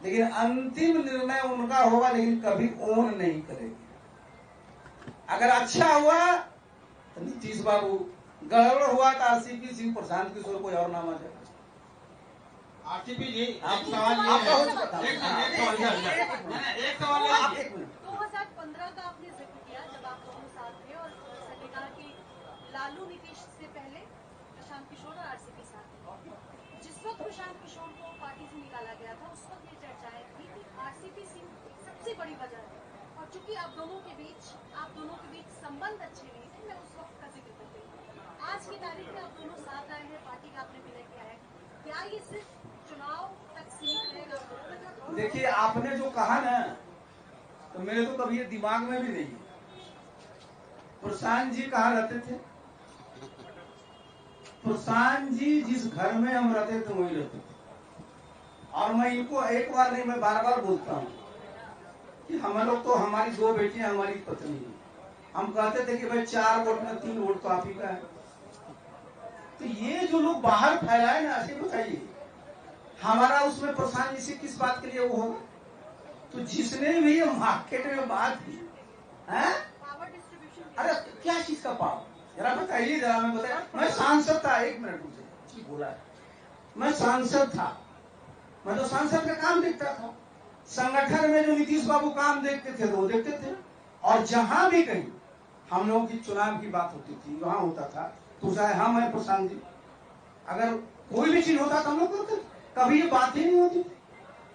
लेकिन अंतिम निर्णय उनका होगा, लेकिन कभी ओन नहीं करेंगे। अगर अच्छा हुआ तो नीतीश बाबू, गड़बड़ हुआ तो आरसीपी सिंह, प्रशांत किशोर, कोई और नाम आ जाए। आरसीपी जी, एक सवाल ये है, 2015 का आपने जिक्र किया जब आप दोनों साथ थे और सर ने कहा कि लालू नीतीश से पहले प्रशांत किशोर और आरसीपी साथ थे। जिस वक्त प्रशांत किशोर को पार्टी से निकाला गया था, उस वक्त ये चर्चाएं थी कि आरसीपी सिंह सबसे बड़ी वजह है, और चूंकि आप दोनों के बीच संबंध अच्छे नहीं थे, मैं उस वक्त का जिक्र कर रही हूँ। आज की तारीख में आप दोनों साथ आए हैं, पार्टी का आपने विलय किया है, क्या ये सिर्फ चुनाव तक सीमित रहेगा? देखिए, आपने जो कहा ना, तो मेरे तो कभी ये दिमाग में भी नहीं है। प्रशांत जी कहाँ रहते थे? प्रशांत जी जिस घर में हम रहते थे वही रहते थे। और मैं इनको एक बार नहीं, मैं बार बार बोलता हूँ कि हम लोग तो, हमारी 2 बेटियां, हमारी पत्नी है, हम कहते थे कि भाई 4 वोट में 3 वोट तो आप ही का है। तो ये जो लोग बाहर फैलाए ना, ऐसे बताइए हमारा उसमें प्रशांत जी से किस बात के लिए वो होगा? तो जिसने भी ये मार्केट में बात की है, अरे क्या चीज का पावर, जरा बताइए, जरा मैं बताया। मैं सांसद था, 1 मिनट मुझे बोला है, मैं सांसद था, मैं तो सांसद का काम देखता था। संगठन में जो नीतीश बाबू काम देखते थे तो वो देखते थे, और जहां भी कहीं हम लोगों की चुनाव की बात होती थी, वहां होता था, तो चाहे हम है प्रशांत जी, अगर कोई भी चीज होता तो हम लोग करते थे, कभी ये बात ही नहीं होती थी।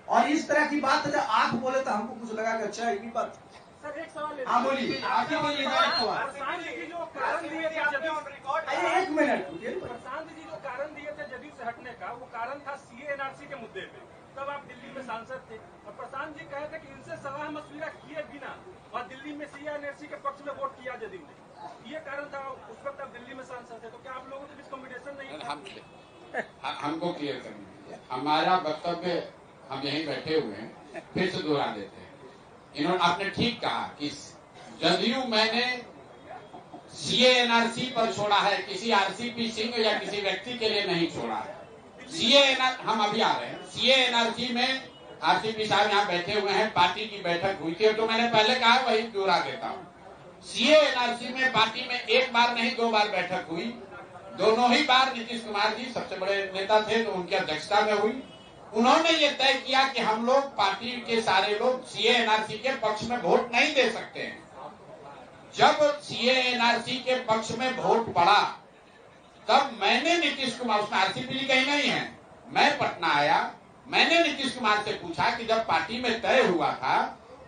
और इस तरह की बात जब आप बोले तो हमको कुछ लगा कि अच्छा ये बात। सर एक सवाल हाँ बोलिए, आप ही बोलिए। प्रशांत जी जो कारण दिए थे जदयू, 1 मिनट, प्रशांत जी जो कारण दिए थे जदयू से हटने का, वो कारण था सीए एनआरसी के मुद्दे पे। तब आप दिल्ली में सांसद थे और प्रशांत जी कहे थे कि इनसे सलाह मशविरा किए बिना और दिल्ली में सीए एनआरसी के पक्ष में वोट किया जदयू ने, ये कारण था। उस वक्त आप दिल्ली में सांसद थे, तो क्या आप लोगों के बीच कॉम्बिनेशन नहीं था? हमको क्लियर करना है, हमारा वक्तव्य हम यहीं बैठे हुए हैं, फिर से दोहरा देते हैं। इन्होंने, आपने ठीक कहा कि जदयू मैंने सीए एनआरसी पर छोड़ा है, किसी आरसीपी सिंह या किसी व्यक्ति के लिए नहीं छोड़ा है। सीए एनआरसी, हम अभी आ रहे हैं, सीए एनआरसी में आरसीपी साहब यहाँ बैठे हुए हैं, पार्टी की बैठक हुई थी, तो मैंने पहले कहा वही दोहरा देता हूँ। सीए एनआरसी में पार्टी में 1 बार नहीं 2 बार बैठक हुई, दोनों ही बार नीतीश कुमार जी सबसे बड़े नेता थे तो उनकी अध्यक्षता में हुई। उन्होंने ये तय किया कि हम लोग पार्टी के सारे लोग सीए एनआरसी के पक्ष में वोट नहीं दे सकते हैं। जब सीए एनआरसी के पक्ष में वोट पड़ा तब मैंने नीतीश कुमार, उसमें आरसीपी जी कहीं नहीं है, मैं पटना आया, मैंने नीतीश कुमार से पूछा कि जब पार्टी में तय हुआ था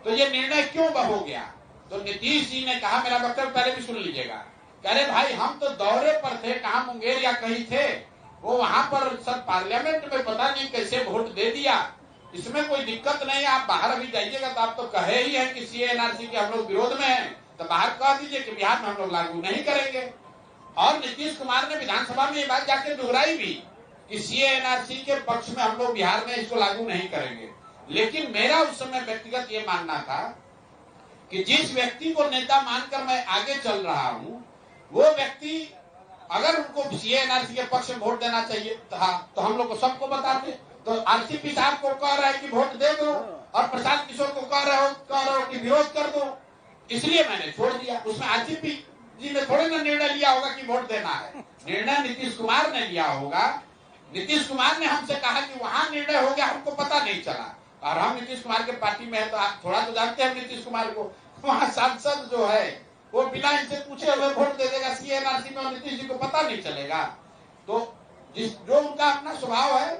तो ये निर्णय क्यों हो गया? तो नीतीश जी ने कहा, मेरा वक्तव्य पहले भी सुन लीजिएगा, कह रहे भाई हम तो दौरे पर थे, कहा मुंगेर या कहीं थे, वो वहां पर सब पार्लियामेंट में पता नहीं कैसे वोट दे दिया, इसमें कोई दिक्कत नहीं, आप बाहर अभी जाइएगा तो आप तो कहे ही हैं कि सीए एनआरसी के हम लोग विरोध में हैं, तो बाहर कह दीजिए कि बिहार में हम लोग लागू नहीं करेंगे। और नीतीश कुमार ने विधानसभा में ये बात जाके दोहराई भी कि सीए एनआरसी के पक्ष में हम लोग बिहार में इसको लागू नहीं करेंगे। लेकिन मेरा उस समय व्यक्तिगत ये मानना था कि जिस व्यक्ति को नेता मानकर मैं आगे चल रहा हूं, वो व्यक्ति अगर उनको सीए एनआरसी के पक्ष में वोट देना चाहिए था तो हम लोग को सबको बताते। तो आरसीपी साहब को कह रहा है कि वोट दे दो और प्रशांत किशोर को कह रहे हो कि विरोध कर दो, इसलिए मैंने छोड़ दिया। उसमें आरसीपी जी ने थोड़े ना निर्णय लिया होगा कि वोट देना है, निर्णय नीतीश कुमार ने लिया होगा। नीतीश कुमार ने हमसे कहा कि वहां निर्णय हो गया, हमको पता नहीं चला, और हम नीतीश कुमार के पार्टी में है तो आप थोड़ा तो जानते हैं नीतीश कुमार को। वहां सांसद जो है वो बिना इनसे पूछे हुए वोट दे देगा सीए एनआरसी में, और नीतीश जी को पता नहीं चलेगा। तो जो उनका अपना स्वभाव है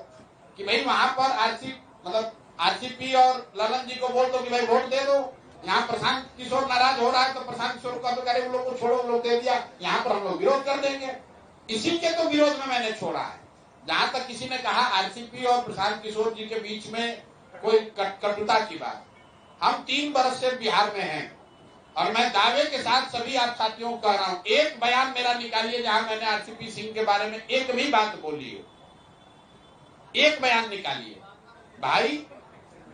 कि भाई वहां पर आरसीपी और ललन जी को बोल दो कि भाई वोट दे दो, यहाँ प्रशांत किशोर नाराज हो रहा है तो प्रशांत किशोर का तो कह रहे उन लोग को छोड़ो, उन लोग दे दिया, यहाँ पर हम लोग विरोध कर देंगे। इसी के तो विरोध में मैंने छोड़ा है। जहां तक किसी ने कहा आरसीपी और प्रशांत किशोर जी के बीच में कोई कटुता की बात, हम 3 वर्ष से बिहार में हैं और मैं दावे के साथ सभी आप साथियों को कह रहा हूं, एक बयान मेरा निकालिए जहां मैंने आरसीपी सिंह के बारे में एक भी बात बोली हो, एक बयान निकालिए। भाई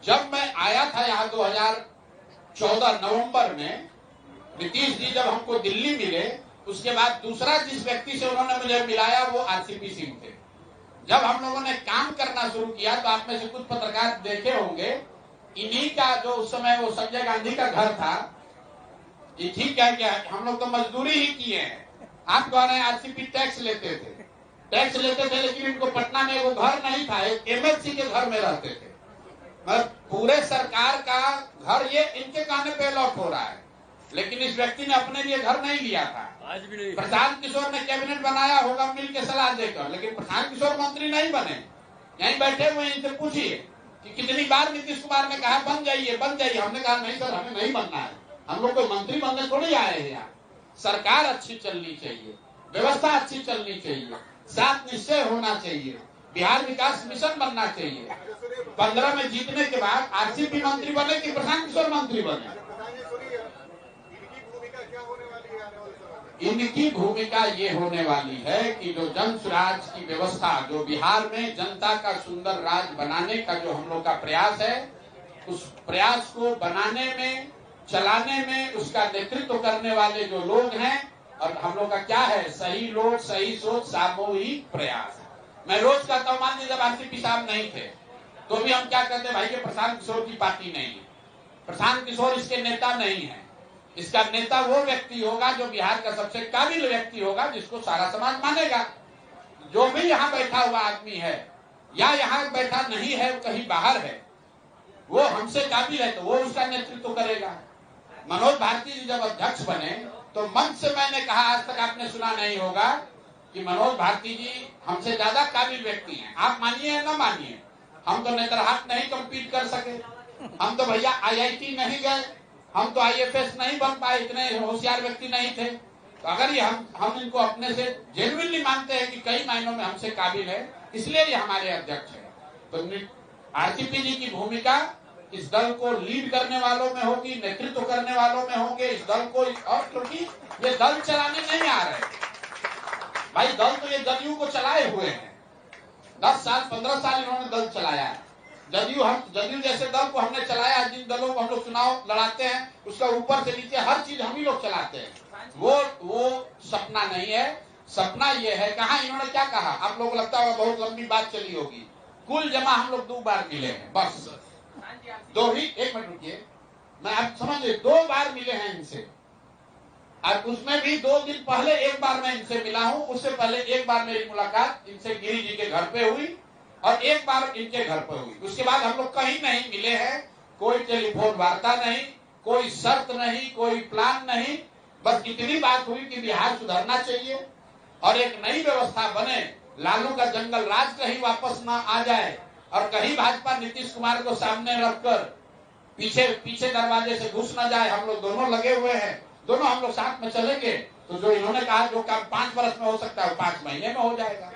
जब मैं आया था यहाँ 2014 नवंबर में, नीतीश जी जब हमको दिल्ली मिले, उसके बाद दूसरा जिस व्यक्ति से उन्होंने मुझे मिलाया वो आरसीपी सिंह थे। जब हम लोगों ने काम करना शुरू किया तो आप में से कुछ पत्रकार देखे होंगे, इन्हीं का जो उस समय वो संजय गांधी का घर था, ये ठीक है क्या, हम लोग तो मजदूरी ही किए हैं। आप कह रहे हैं आरसीपी टैक्स लेते थे, लेकिन इनको पटना में वो घर नहीं था, एक एमएलसी के घर में रहते थे। मतलब पूरे सरकार का घर ये इनके कहने पे अलॉट हो रहा है, लेकिन इस व्यक्ति ने अपने लिए घर नहीं लिया था। आज भी नहीं। प्रशांत किशोर ने कैबिनेट बनाया होगा मिल के सलाह देकर, लेकिन प्रशांत किशोर मंत्री नहीं बने। यहीं बैठे हुए इनसे पूछिए कि कितनी बार नीतीश कुमार ने कहा बन जाइए। हमने कहा नहीं सर, हमें नहीं बनना है, हम लोग कोई मंत्री बनने थोड़ी आए हैं यहाँ। सरकार अच्छी चलनी चाहिए, व्यवस्था अच्छी चलनी चाहिए, साथ निश्चय होना चाहिए, बिहार विकास मिशन बनना चाहिए। 15 में जीतने के बाद आरसीपी मंत्री बने कि प्रशांत किशोर मंत्री बने, इनकी भूमिका ये होने वाली है कि जो जन स्वराज की व्यवस्था, जो बिहार में जनता का सुंदर राज बनाने का जो हम लोग का प्रयास है, उस प्रयास को बनाने में, चलाने में उसका नेतृत्व करने वाले जो लोग हैं, और हम लोग का क्या है, सही लोग, सही सोच, सामूहिक प्रयास। मैं रोज कहता हूं, मान लीजिए जब आरसीपी साहब नहीं थे तो भी हम क्या कहते, भाई ये प्रशांत किशोर की पार्टी नहीं है, प्रशांत किशोर इसके नेता नहीं है। इसका नेता वो व्यक्ति होगा जो बिहार का सबसे काबिल व्यक्ति होगा, जिसको सारा समाज मानेगा। जो भी यहाँ बैठा हुआ आदमी है या यहाँ बैठा नहीं है, कहीं बाहर है, वो हमसे काबिल है तो वो उसका नेतृत्व करेगा। मनोज भारती जी जब अध्यक्ष बने तो मंच से मैंने कहा, आज तक आपने सुना नहीं होगा कि मनोज भारती जी हमसे ज्यादा काबिल व्यक्ति हैं। आप मानिए या न मानिए, हम तो नेतरहाट नहीं कम्पीट कर सके, हम तो भैया IIT नहीं गए, हम तो IFS नहीं बन पाए, इतने होशियार व्यक्ति नहीं थे। तो अगर ये हम इनको अपने से जेन्युइनली मानते हैं कि कई मायनों में हमसे काबिल है, इसलिए ये हमारे अध्यक्ष है। तो आरसीपी जी की भूमिका इस दल को लीड करने वालों में होगी, नेतृत्व करने वालों में होंगे इस दल को। और क्योंकि ये दल चलाने नहीं आ रहे भाई, दल तो ये जदयू को चलाए हुए हैं, 10 साल 15 साल इन्होंने दल चलाया है। जदयू जैसे दल को हमने चलाया, जिन दलों को हम लोग चुनाव लड़ाते हैं उसका ऊपर से नीचे हर चीज हम ही लोग चलाते हैं। वो सपना नहीं है। सपना ये है, कहा इन्होंने क्या कहा, आप लोगों को लगता होगा बहुत लंबी बात चली होगी, कुल जमा हम लोग 2 बार मिले हैं, बस 2 ही। 1 मिनट रुकिए, मैं आप समझिए 2 बार मिले हैं इनसे, और उसमें भी 2 दिन पहले 1 बार मैं इनसे मिला हूं। उससे पहले 1 बार मेरी मुलाकात इनसे गिरी जी के घर पे हुई और 1 बार इनके घर पर हुई। उसके बाद हम लोग कहीं नहीं मिले हैं, कोई टेलीफोन वार्ता नहीं, कोई शर्त नहीं, कोई प्लान नहीं, बस इतनी बात हुई कि बिहार सुधरना चाहिए और एक नई व्यवस्था बने, लालू का जंगल राज कहीं वापस ना आ जाए, और कहीं भाजपा नीतीश कुमार को सामने रखकर पीछे दरवाजे से घुस न जाए। हम लोग दोनों लगे हुए हैं, दोनों हम लोग साथ में चलेंगे तो जो इन्होंने कहा जो काम 5 वर्ष में हो सकता है वो 5 महीने में हो जाएगा।